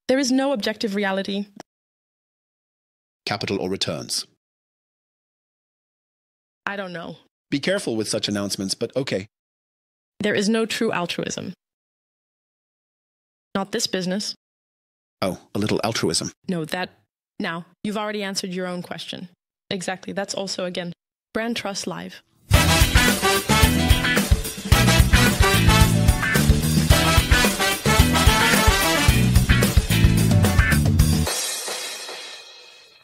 There is no objective reality. Capital or returns? I don't know. Be careful with such announcements, but okay. There is no true altruism. Not this business. Oh, a little altruism. No, that... Now, you've already answered your own question. Exactly. That's also, again, BrandTrust Life.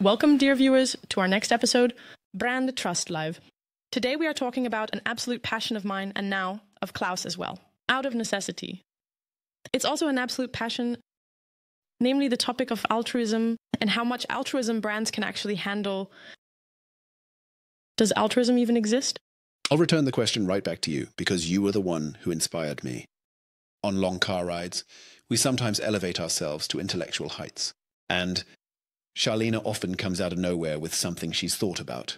Welcome, dear viewers, to our next episode, BrandTrust Life. Today we are talking about an absolute passion of mine, and now of Klaus as well, out of necessity. It's also an absolute passion, namely the topic of altruism and how much altruism brands can actually handle. Does altruism even exist? I'll return the question right back to you, because you were the one who inspired me. On long car rides, we sometimes elevate ourselves to intellectual heights, and Shalina often comes out of nowhere with something she's thought about.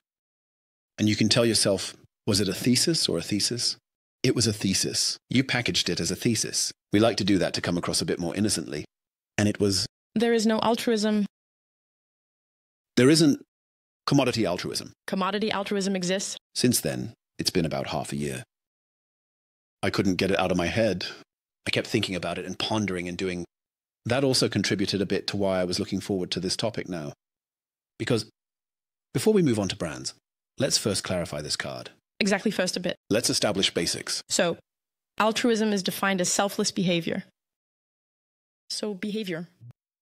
And you can tell yourself, was it a thesis or a thesis? It was a thesis. You packaged it as a thesis. We like to do that to come across a bit more innocently. And it was... There is no altruism. There isn't commodity altruism. Commodity altruism exists. Since then, it's been about half a year. I couldn't get it out of my head. I kept thinking about it and pondering and doing... That also contributed a bit to why I was looking forward to this topic now. Because before we move on to brands, let's first clarify this card. Exactly, first a bit. Let's establish basics. So, altruism is defined as selfless behavior. So, behavior.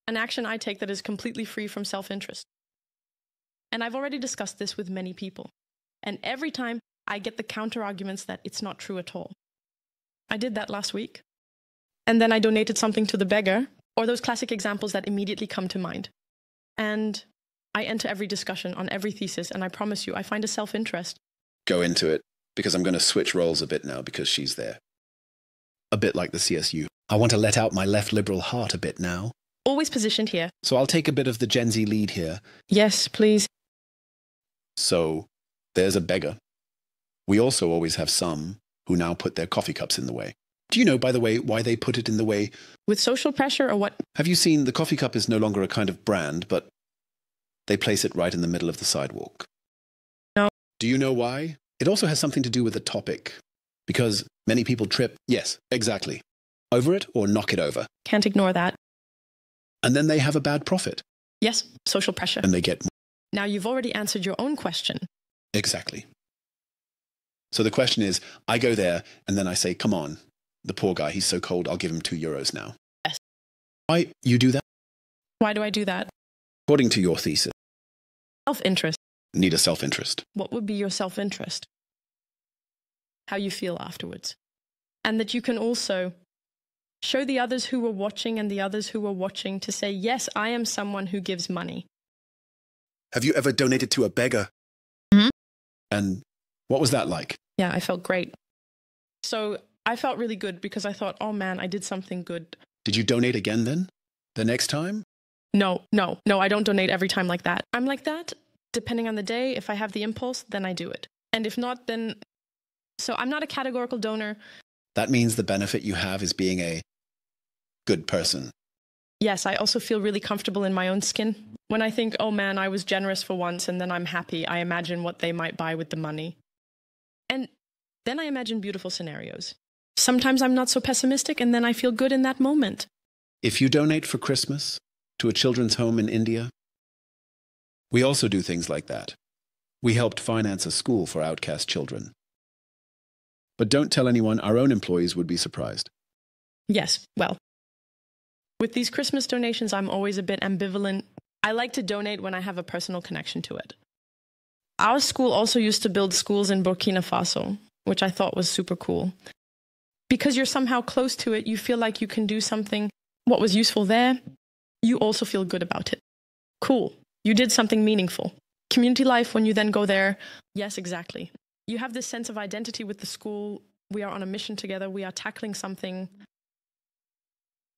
An action I take that is completely free from self-interest. And I've already discussed this with many people. And every time I get the counter-arguments that it's not true at all. I did that last week. And then I donated something to the beggar, or those classic examples that immediately come to mind. And I enter every discussion on every thesis, and I promise you, I find a self-interest. Go into it, because I'm going to switch roles a bit now because she's there. A bit like the CSU. I want to let out my left liberal heart a bit now. Always positioned here. So I'll take a bit of the Gen Z lead here. Yes, please. So, there's a beggar. We also always have some who now put their coffee cups in the way. Do you know, by the way, why they put it in the way? With social pressure or what? Have you seen the coffee cup is no longer a kind of brand, but they place it right in the middle of the sidewalk? No. Do you know why? It also has something to do with the topic. Because many people trip, yes, exactly, over it or knock it over. Can't ignore that. And then they have a bad profit. Yes, social pressure. And they get more. Now you've already answered your own question. Exactly. So the question is, I go there and then I say, come on, the poor guy, he's so cold, I'll give him €2 now. Yes. Why you do that? Why do I do that? According to your thesis. Self-interest. Need a self-interest. What would be your self-interest? How you feel afterwards. And that you can also show the others who were watching and the others who were watching to say, yes, I am someone who gives money. Have you ever donated to a beggar? Mm-hmm. And what was that like? Yeah, I felt great. So I felt really good because I thought, oh man, I did something good. Did you donate again then? The next time? No, I don't donate every time like that. I'm like that, depending on the day. If I have the impulse, then I do it. And if not, then... So I'm not a categorical donor. That means the benefit you have is being a good person. Yes, I also feel really comfortable in my own skin. When I think, oh man, I was generous for once and then I'm happy, I imagine what they might buy with the money. And then I imagine beautiful scenarios. Sometimes I'm not so pessimistic and then I feel good in that moment. If you donate for Christmas to a children's home in India, we also do things like that. We helped finance a school for outcast children. But don't tell anyone, our own employees would be surprised. Yes, well, with these Christmas donations, I'm always a bit ambivalent. I like to donate when I have a personal connection to it. Our school also used to build schools in Burkina Faso, which I thought was super cool. Because you're somehow close to it, you feel like you can do something. What was useful there, you also feel good about it. Cool, you did something meaningful. Community life, when you then go there, yes, exactly. You have this sense of identity with the school. We are on a mission together. We are tackling something.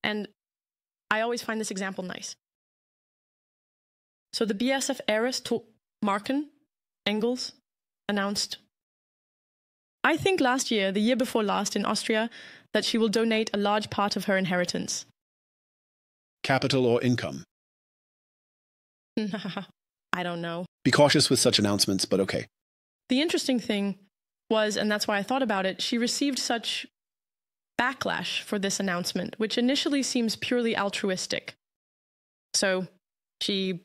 And I always find this example nice. So the BASF heiress Marken Engels announced, I think last year, the year before last in Austria, that she will donate a large part of her inheritance. Capital or income? I don't know. Be cautious with such announcements, but okay. The interesting thing was, and that's why I thought about it, she received such backlash for this announcement, which initially seems purely altruistic. So she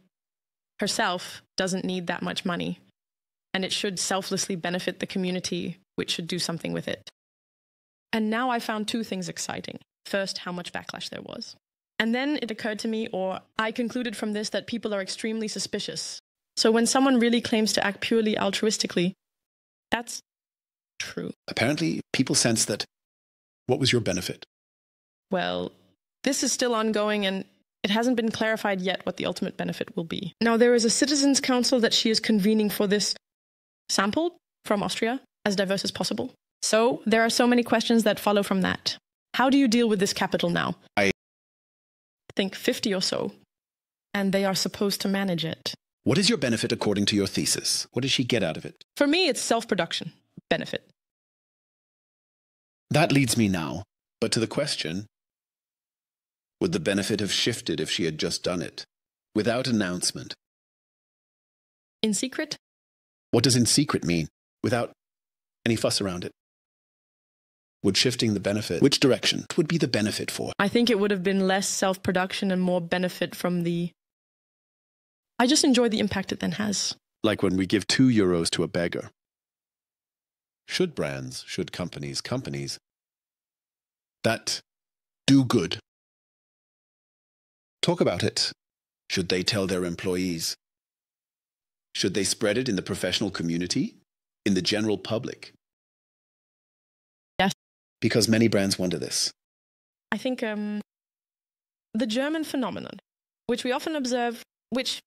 herself doesn't need that much money, and it should selflessly benefit the community, which should do something with it. And now I found two things exciting. First, how much backlash there was. And then it occurred to me, or I concluded from this, that people are extremely suspicious. So when someone really claims to act purely altruistically, that's true. Apparently, people sense that. What was your benefit? Well, this is still ongoing, and it hasn't been clarified yet what the ultimate benefit will be. Now, there is a citizens' council that she is convening for this sample from Austria, as diverse as possible. So there are so many questions that follow from that. How do you deal with this capital now? I think 50 or so, and they are supposed to manage it. What is your benefit according to your thesis? What does she get out of it? For me, it's self-production benefit. That leads me now, but to the question, would the benefit have shifted if she had just done it, without announcement? In secret? What does in secret mean? Without any fuss around it? Would shifting the benefit, which direction would be the benefit for? I think it would have been less self-production and more benefit from the... I just enjoy the impact it then has. Like when we give €2 to a beggar. Should brands, should companies that do good talk about it? Should they tell their employees? Should they spread it in the professional community? In the general public? Yes. Because many brands wonder this. I think the German phenomenon, which we often observe, which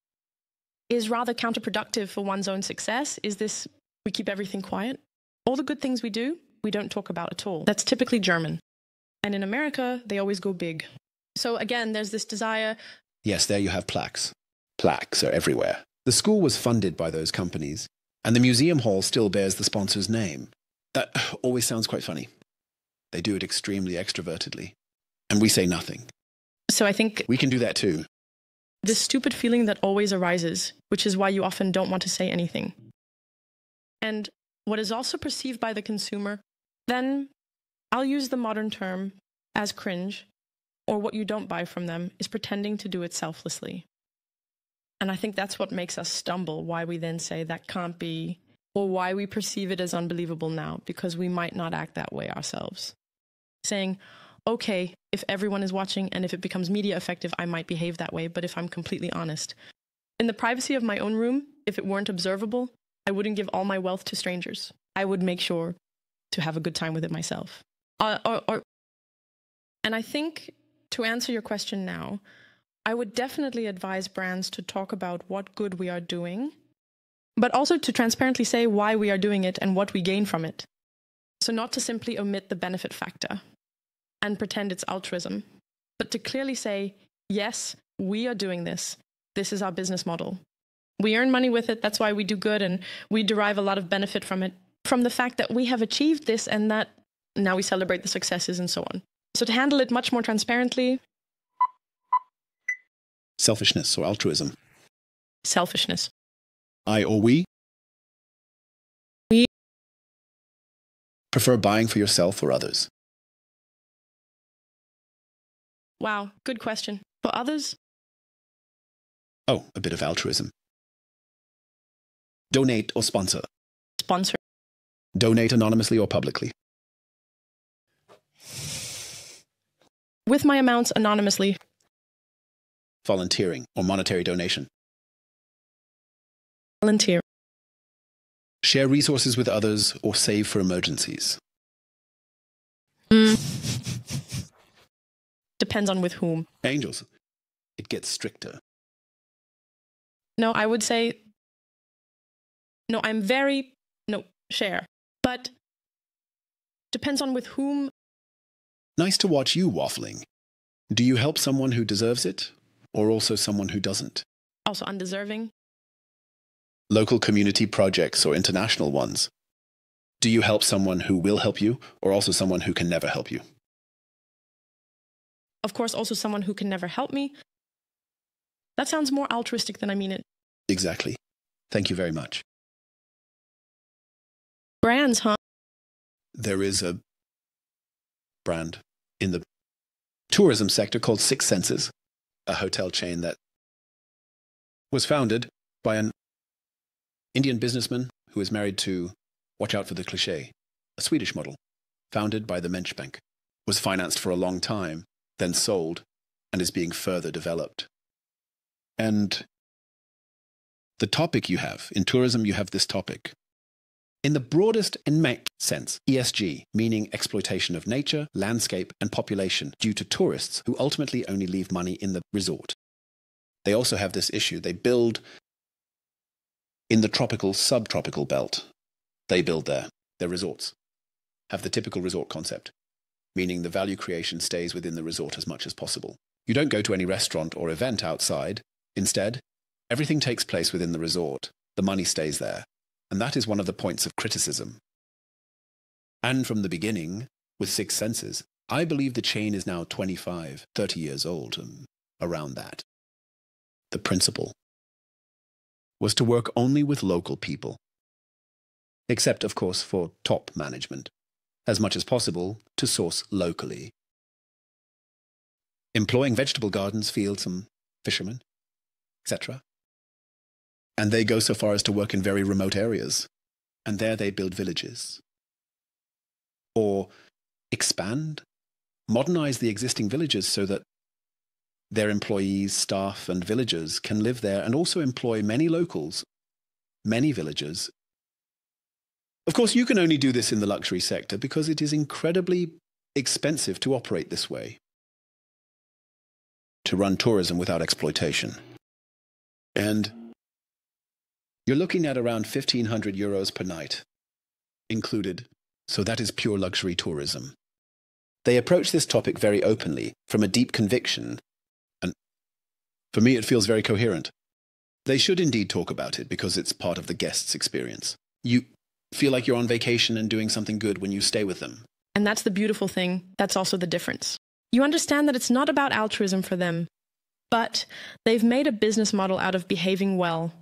is rather counterproductive for one's own success, is this: we keep everything quiet. All the good things we do, we don't talk about at all. That's typically German. And in America, they always go big. So again, there's this desire. Yes, there you have plaques. Plaques are everywhere. The school was funded by those companies, and the museum hall still bears the sponsor's name. That always sounds quite funny. They do it extremely extrovertedly, and we say nothing. So I think we can do that too. This stupid feeling that always arises, which is why you often don't want to say anything. And what is also perceived by the consumer, then I'll use the modern term as cringe, or what you don't buy from them, is pretending to do it selflessly. And I think that's what makes us stumble, why we then say that can't be, or why we perceive it as unbelievable now, because we might not act that way ourselves. Saying, okay, if everyone is watching and if it becomes media effective, I might behave that way, but if I'm completely honest, in the privacy of my own room, if it weren't observable, I wouldn't give all my wealth to strangers. I would make sure to have a good time with it myself. And I think, to answer your question now, I would definitely advise brands to talk about what good we are doing, but also to transparently say why we are doing it and what we gain from it. So not to simply omit the benefit factor and pretend it's altruism, but to clearly say, yes, we are doing this. This is our business model. We earn money with it. That's why we do good, and we derive a lot of benefit from it, from the fact that we have achieved this and that now we celebrate the successes and so on. So to handle it much more transparently. Selfishness or altruism? Selfishness. I or we? We prefer buying for yourself or others? Wow, good question. For others? Oh, a bit of altruism. Donate or sponsor? Sponsor. Donate anonymously or publicly? With my amounts anonymously. Volunteering or monetary donation? Volunteer. Share resources with others or save for emergencies? Depends on with whom. Angels. It gets stricter. No, I would say, no, share. But depends on with whom. Nice to watch you waffling. Do you help someone who deserves it, or also someone who doesn't? Also undeserving. Local community projects or international ones. Do you help someone who will help you, or also someone who can never help you? of course, also someone who can never help me. That sounds more altruistic than I mean it. Exactly. Thank you very much. Brands, huh? There is a brand in the tourism sector called Six Senses, a hotel chain that was founded by an Indian businessman who is married to, watch out for the cliché, a Swedish model, founded by the Mensch Bank, was financed for a long time, then sold, and is being further developed. And the topic you have, in tourism you have this topic. In the broadest and MEC sense, ESG, meaning exploitation of nature, landscape, and population due to tourists who ultimately only leave money in the resort. They also have this issue. They build in the tropical, subtropical belt. They build their resorts, have the typical resort concept, meaning the value creation stays within the resort as much as possible. You don't go to any restaurant or event outside. Instead, everything takes place within the resort. The money stays there. And that is one of the points of criticism. And from the beginning, with Six Senses, I believe the chain is now 25, 30 years old, around that. The principle was to work only with local people, except, of course, for top management, as much as possible to source locally. Employing vegetable gardens, fields, and fishermen, etc. And they go so far as to work in very remote areas. And there they build villages. Or expand, modernize the existing villages so that their employees, staff, and villagers can live there and also employ many locals, many villagers. Of course, you can only do this in the luxury sector because it is incredibly expensive to operate this way, to run tourism without exploitation. And you're looking at around 1,500 euros per night, included. So that is pure luxury tourism. They approach this topic very openly, from a deep conviction, and for me it feels very coherent. They should indeed talk about it because it's part of the guest's experience. You feel like you're on vacation and doing something good when you stay with them. And that's the beautiful thing. That's also the difference. You understand that it's not about altruism for them, but they've made a business model out of behaving well.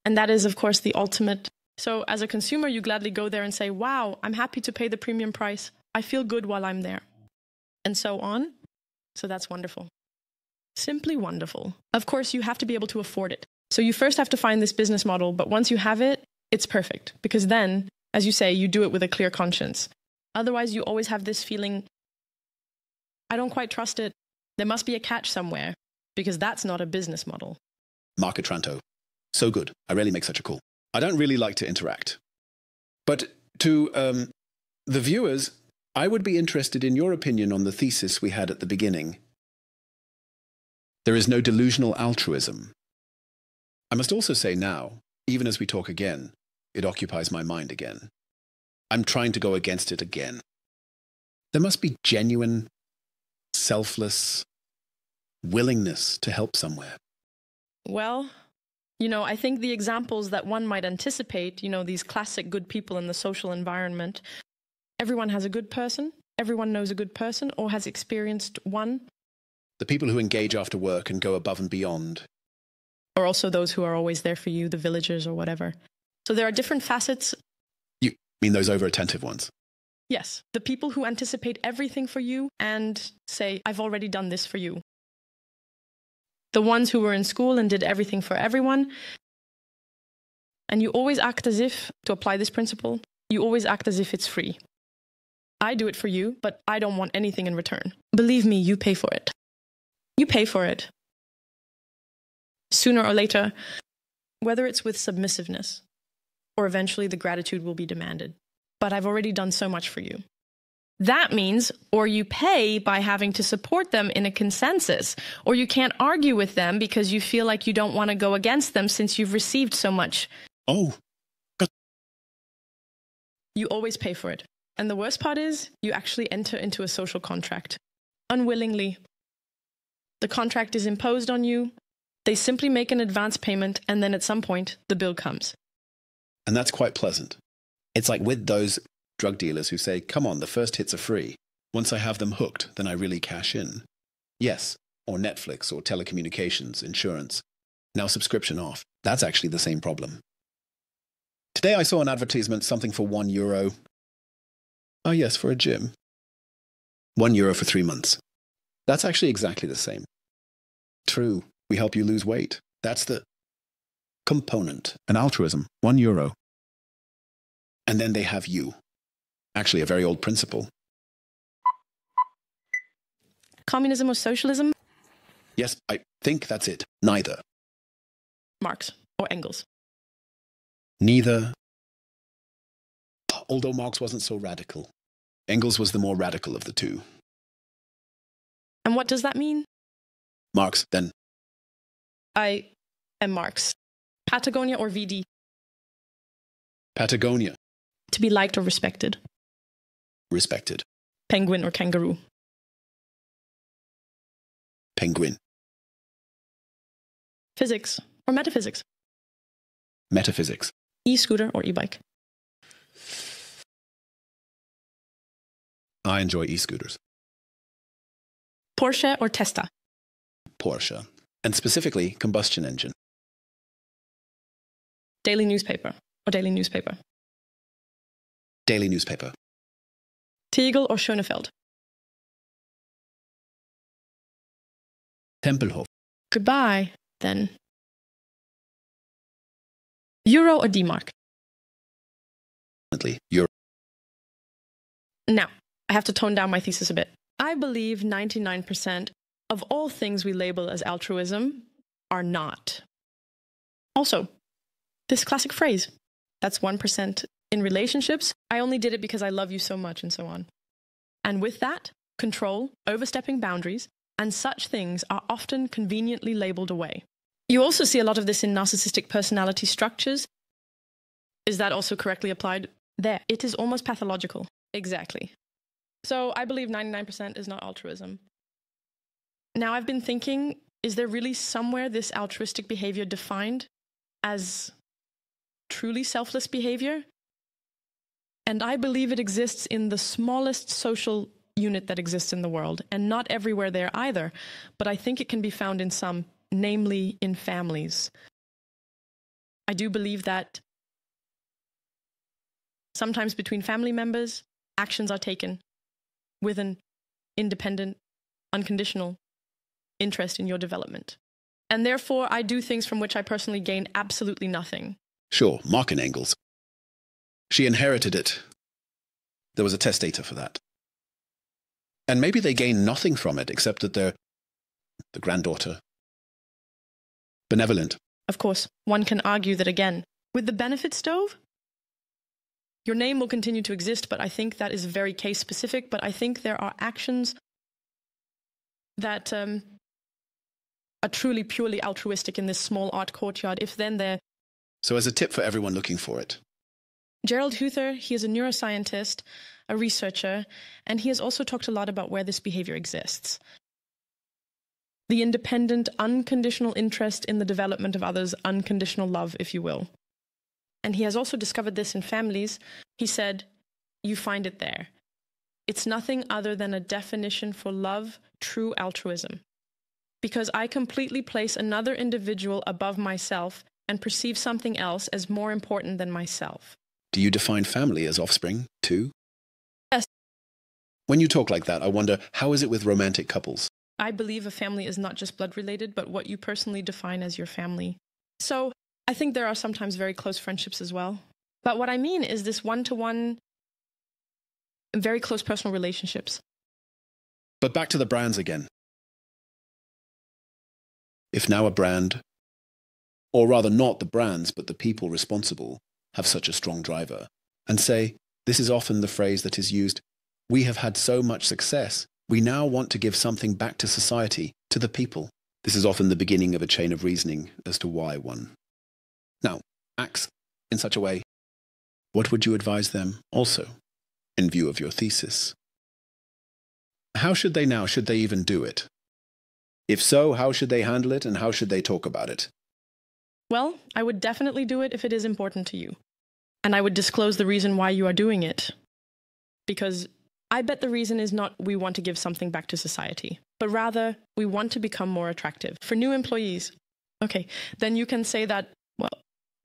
And that is, of course, the ultimate. So as a consumer, you gladly go there and say, wow, I'm happy to pay the premium price. I feel good while I'm there. And so on. So that's wonderful. Simply wonderful. Of course, you have to be able to afford it. So you first have to find this business model, but once you have it, it's perfect. Because then, as you say, you do it with a clear conscience. Otherwise, you always have this feeling, I don't quite trust it. There must be a catch somewhere, because that's not a business model. Mark Otranto. So good. I rarely make such a call. I don't really like to interact. But to the viewers, I would be interested in your opinion on the thesis we had at the beginning. There is no delusional altruism. I must also say now, even as we talk again, it occupies my mind again. I'm trying to go against it again. There must be genuine, selfless willingness to help somewhere. Well, I think the examples that one might anticipate, these classic good people in the social environment, everyone has a good person, everyone knows a good person or has experienced one. The people who engage after work and go above and beyond. Or also those who are always there for you, the villagers or whatever. So there are different facets. You mean those over-attentive ones? Yes, the people who anticipate everything for you and say, I've already done this for you. The ones who were in school and did everything for everyone. And you always act as if, to apply this principle, you always act as if it's free. I do it for you, but I don't want anything in return. Believe me, you pay for it. You pay for it. Sooner or later, whether it's with submissiveness or eventually the gratitude will be demanded. But I've already done so much for you. That means, or you pay by having to support them in a consensus, or you can't argue with them because you feel like you don't want to go against them since you've received so much. Oh, God. You always pay for it. And the worst part is, you actually enter into a social contract. Unwillingly. The contract is imposed on you. They simply make an advance payment, and then at some point, the bill comes. And that's quite pleasant. It's like with those drug dealers who say, come on, the first hits are free. Once I have them hooked, then I really cash in. Yes, or Netflix, or telecommunications, insurance. Now subscription off. That's actually the same problem. Today I saw an advertisement, something for €1. Oh yes, for a gym. €1 for 3 months. That's actually exactly the same. True, we help you lose weight. That's the component. An altruism, €1. And then they have you. Actually, a very old principle. Communism or socialism? Yes, I think that's it. Neither. Marx or Engels? Neither. Although Marx wasn't so radical. Engels was the more radical of the two. And what does that mean? Marx, then. I am Marx. Patagonia or VD? Patagonia. To be liked or respected? Respected. Penguin or kangaroo? Penguin. Physics or metaphysics? Metaphysics. E-scooter or e-bike? I enjoy e-scooters. Porsche or Tesla? Porsche. And specifically, combustion engine. Daily newspaper or daily newspaper? Daily newspaper. Tegel or Schönefeld? Tempelhof. Goodbye, then. Euro or D-mark? Euro. Now, I have to tone down my thesis a bit. I believe 99% of all things we label as altruism are not. Also, this classic phrase, that's 1% in relationships. I only did it because I love you so much, and so on. And with that, control, overstepping boundaries, and such things are often conveniently labeled away. You also see a lot of this in narcissistic personality structures. Is that also correctly applied? There, it is almost pathological. Exactly. So I believe 99% is not altruism. Now I've been thinking, is there really somewhere this altruistic behavior defined as truly selfless behavior? And I believe it exists in the smallest social unit that exists in the world, and not everywhere there either, but I think it can be found in some, namely in families. I do believe that sometimes between family members, actions are taken with an independent, unconditional interest in your development. And therefore, I do things from which I personally gain absolutely nothing. Sure, Mark and Engels. She inherited it. There was a testator for that. And maybe they gain nothing from it except that they're the granddaughter. Benevolent. Of course, one can argue that again, with the benefit stove, your name will continue to exist, but I think that is very case specific. But I think there are actions that are truly, purely altruistic in this small art courtyard, if then they're... So as a tip for everyone looking for it. Gerald Huther, he is a neuroscientist, a researcher, and he has also talked a lot about where this behavior exists. The independent, unconditional interest in the development of others, unconditional love, if you will. And he has also discovered this in families. He said, you find it there. It's nothing other than a definition for love, true altruism. Because I completely place another individual above myself and perceive something else as more important than myself. Do you define family as offspring, too? Yes. When you talk like that, I wonder, how is it with romantic couples? I believe a family is not just blood related, but what you personally define as your family. So I think there are sometimes very close friendships as well. But what I mean is this one-to-one, very close personal relationships. But back to the brands again. If now a brand, or rather not the brands, but the people responsible, have such a strong driver, and say, this is often the phrase that is used, we have had so much success, we now want to give something back to society, to the people. This is often the beginning of a chain of reasoning as to why one now acts in such a way. What would you advise them also, in view of your thesis? How should they now? Should they even do it? If so, how should they handle it, and how should they talk about it? Well, I would definitely do it if it is important to you. And I would disclose the reason why you are doing it. Because I bet the reason is not we want to give something back to society. but rather we want to become more attractive for new employees. Okay, then you can say that, well,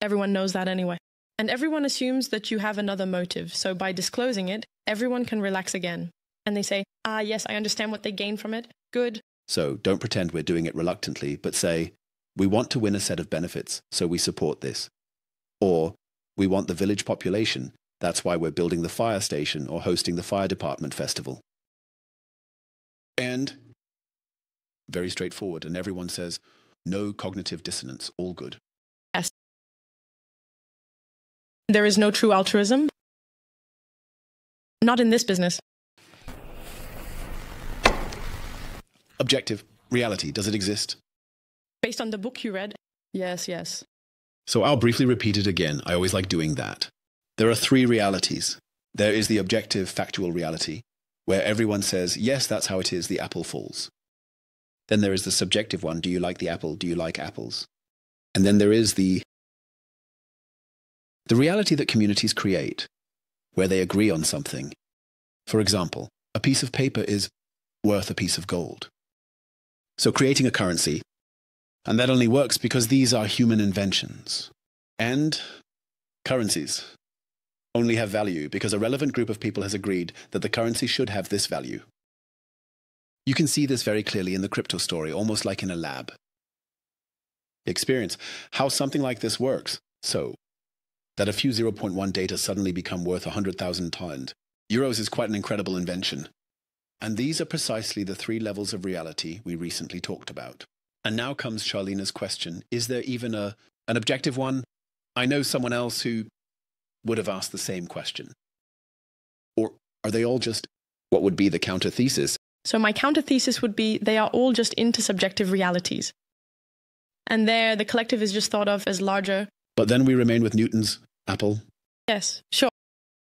everyone knows that anyway. And everyone assumes that you have another motive. So by disclosing it, everyone can relax again. And they say, yes, I understand what they gain from it. Good. So don't pretend we're doing it reluctantly, but say, we want to win a set of benefits, so we support this. Or, we want the village population, that's why we're building the fire station or hosting the fire department festival. And very straightforward, and everyone says, no cognitive dissonance, all good. Yes. There is no true altruism. Not in this business. Objective. Reality. Does it exist? Based on the book you read? Yes, yes. So I'll briefly repeat it again. I always like doing that. There are three realities. There is the objective, factual reality, where everyone says, yes, that's how it is, the apple falls. Then there is the subjective one. Do you like the apple? Do you like apples? And then there is the reality that communities create, where they agree on something. For example, a piece of paper is worth a piece of gold. So creating a currency, and that only works because these are human inventions. And currencies only have value because a relevant group of people has agreed that the currency should have this value. You can see this very clearly in the crypto story, almost like in a lab. Experience how something like this works. So, that a few 0.1 data suddenly become worth 100,000 times. Euros is quite an incredible invention. And these are precisely the three levels of reality we recently talked about. And now comes Shalina's question. Is there even an objective one? I know someone else who would have asked the same question. Or are they all just, what would be the counter thesis? So my counter thesis would be they are all just intersubjective realities. And there, the collective is just thought of as larger. But then we remain with Newton's apple. Yes, sure.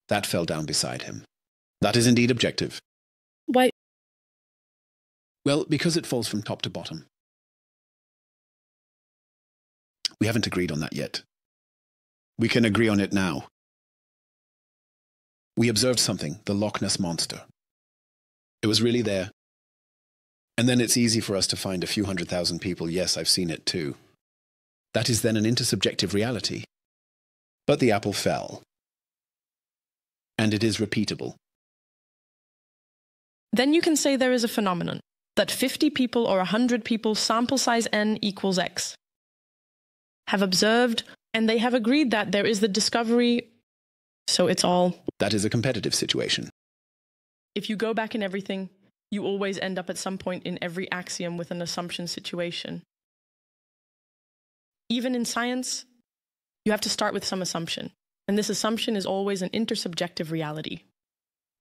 That fell down beside him. That is indeed objective. Why? Well, because it falls from top to bottom. We haven't agreed on that yet. We can agree on it now. We observed something, the Loch Ness Monster. It was really there. And then it's easy for us to find a few 100,000 people, yes, I've seen it too. That is then an intersubjective reality. But the apple fell. And it is repeatable. Then you can say there is a phenomenon, that 50 people or 100 people, sample size n equals x, have observed, and they have agreed that there is the discovery, so it's all. That is a competitive situation. If you go back in everything, you always end up at some point in every axiom with an assumption situation. Even in science, you have to start with some assumption. And this assumption is always an intersubjective reality.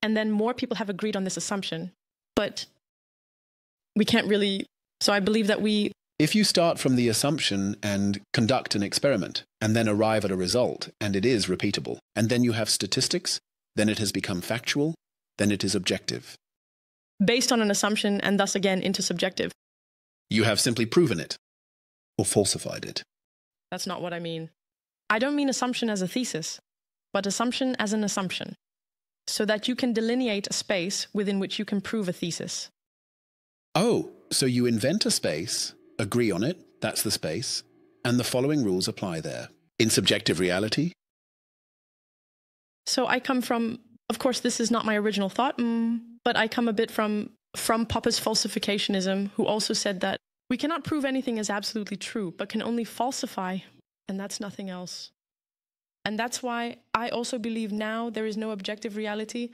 And then more people have agreed on this assumption. But we can't really. So I believe that we. If you start from the assumption and conduct an experiment, and then arrive at a result, and it is repeatable, and then you have statistics, then it has become factual, then it is objective. Based on an assumption, and thus again intersubjective. You have simply proven it, or falsified it. That's not what I mean. I don't mean assumption as a thesis, but assumption as an assumption, so that you can delineate a space within which you can prove a thesis. Oh, so you invent a space, agree on it, that's the space, and the following rules apply there. In subjective reality? So I come from, of course, this is not my original thought, but I come a bit from Popper's falsificationism, who also said that we cannot prove anything as absolutely true, but can only falsify, and that's nothing else. And that's why I also believe now there is no objective reality.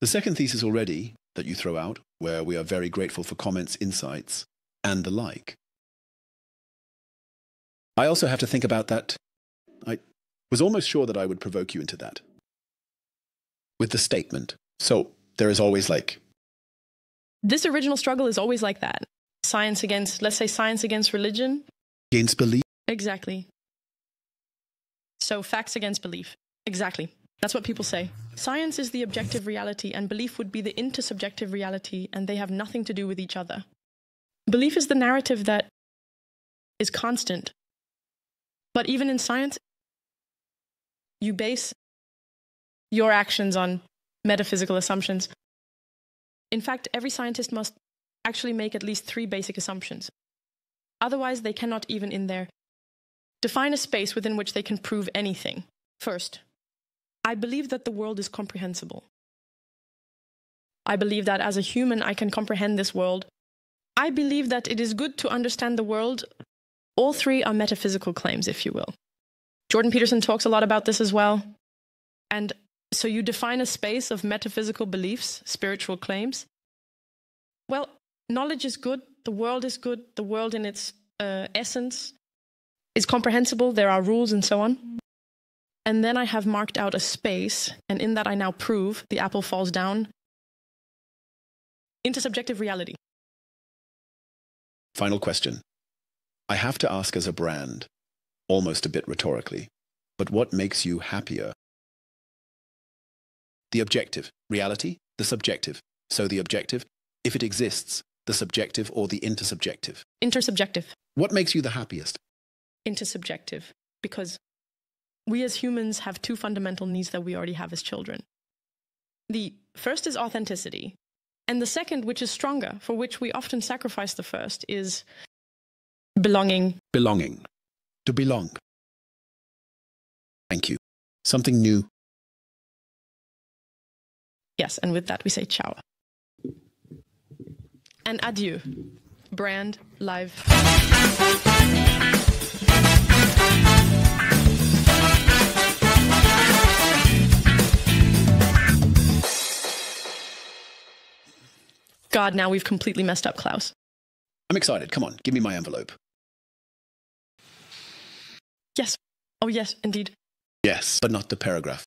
The second thesis already that you throw out, where we are very grateful for comments, insights, and the like. I also have to think about that. I was almost sure that I would provoke you into that. With the statement. So there is always like. This original struggle is always like that. Science against, let's say science against religion. Against belief? Exactly. So facts against belief. Exactly. That's what people say. Science is the objective reality and belief would be the intersubjective reality, and they have nothing to do with each other. Belief is the narrative that is constant. But even in science, you base your actions on metaphysical assumptions. In fact, every scientist must actually make at least 3 basic assumptions. Otherwise, they cannot even in there define a space within which they can prove anything. First, I believe that the world is comprehensible. I believe that as a human, I can comprehend this world. I believe that it is good to understand the world. All 3 are metaphysical claims, if you will. Jordan Peterson talks a lot about this as well. And so you define a space of metaphysical beliefs, spiritual claims. Well, knowledge is good. The world is good. The world in its essence is comprehensible. There are rules and so on. And then I have marked out a space, and in that I now prove the apple falls down into subjective reality. Final question. I have to ask as a brand, almost a bit rhetorically, but what makes you happier? The objective, reality, the subjective. So the objective, if it exists, the subjective or the intersubjective. Intersubjective. What makes you the happiest? Intersubjective. Because we as humans have 2 fundamental needs that we already have as children. The first is authenticity. And the second, which is stronger, for which we often sacrifice the first, is belonging. Belonging. To belong. Thank you. Something new. Yes, and with that we say ciao. And adieu. Brand Live. God, now we've completely messed up, Klaus. I'm excited. Come on, give me my envelope. Yes. Oh, yes, indeed. Yes, but not the paragraph.